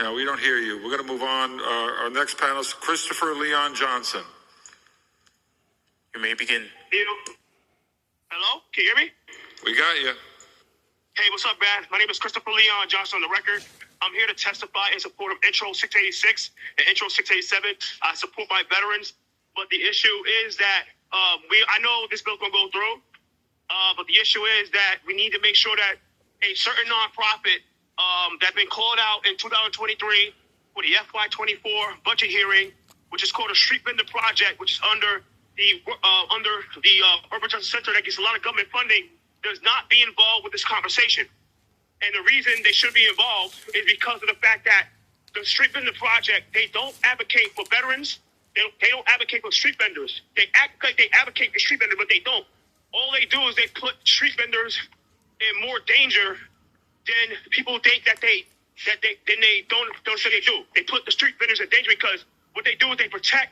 Now, we don't hear you. We're going to move on. Our next panelist, Christopher Leon Johnson. You may begin. Hello? Can you hear me? We got you. Hey, what's up, man? My name is Christopher Leon Johnson on the record. I'm here to testify in support of Intro 686 and Intro 687. I support my veterans, but the issue is that I know this bill's going to go through, but the issue is that we need to make sure that a certain nonprofit that's been called out in 2023 for the FY24 budget hearing, which is called a Street Vendor Project, which is under the Urban Justice Center that gets a lot of government funding, does not be involved with this conversation. And the reason they should be involved is because of the fact that the Street Vendor Project, they don't advocate for veterans. They don't advocate for street vendors. They act like they advocate for street vendors, but they don't. All they do is they put street vendors in more danger than people think that they don't say they do. They put the street vendors in danger because what they do is they protect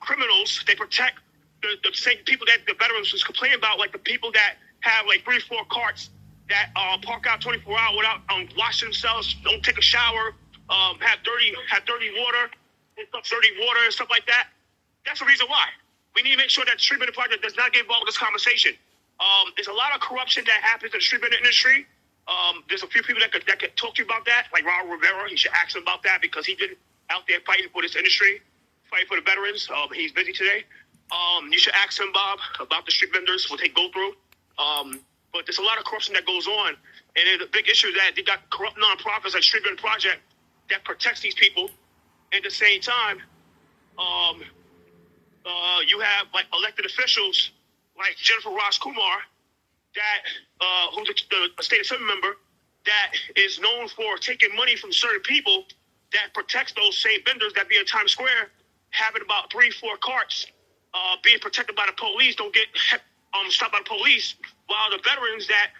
criminals. They protect the same people that the veterans was complaining about, like the people that have like 3-4 carts that park out 24 hours without washing themselves, don't take a shower, have dirty water and stuff like that. That's the reason why. We need to make sure that the Street Vendor Project does not get involved in this conversation. There's a lot of corruption that happens in the street vendor industry. There's a few people that could talk to you about that, like Raul Rivera. You should ask him about that because he's been out there fighting for this industry, fighting for the veterans. He's busy today. You should ask him, Bob, about the street vendors, what they go through. But there's a lot of corruption that goes on. And the big issue is that they got corrupt nonprofits like Street Vendor Project that protects these people. At the same time, you have like elected officials like Jenifer Rajkumar, that who's a state assembly member that is known for taking money from certain people that protects those same vendors that be in Times Square, having about 3-4 carts, being protected by the police, don't get stopped by the police, while the veterans that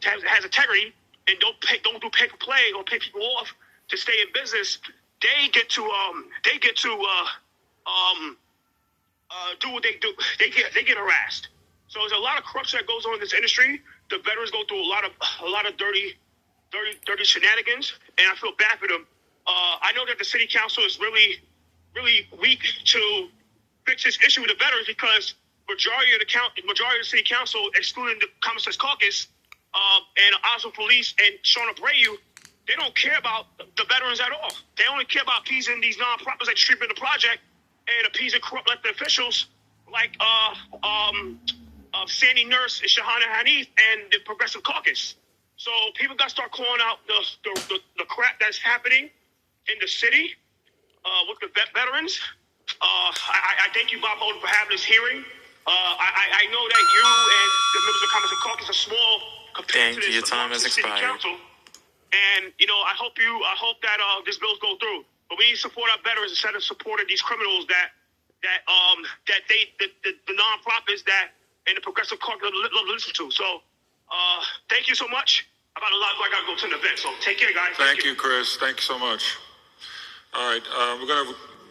has integrity and don't do pay for play or pay people off to stay in business, they get to do what they do. They get harassed. So there's a lot of corruption that goes on in this industry. The veterans go through a lot of dirty shenanigans, and I feel bad for them. I know that the city council is really weak to fix this issue with the veterans because majority of the city council, excluding the Common Sense Caucus, and Oslo Police and Sean Abreu, they don't care about the veterans at all. They only care about appeasing these nonprofits like the Street Vendor Project and appeasing corrupt elected officials like Sandy Nurse and Shahana Hanif and the Progressive Caucus. So people got to start calling out the crap that's happening in the city with the veterans. I thank you, Bob Holden, for having this hearing. I know that you and the members of the Common Sense Caucus are small compared to this. Your time has expired. Council. And I hope that this bills go through. But we need to support our veterans instead of supporting these criminals that the nonprofits that and the Progressive Caucus love to listen to. So thank you so much. I got to go to an event. So take care, guys. Thank you, Chris. Thank you so much. All right, we're going to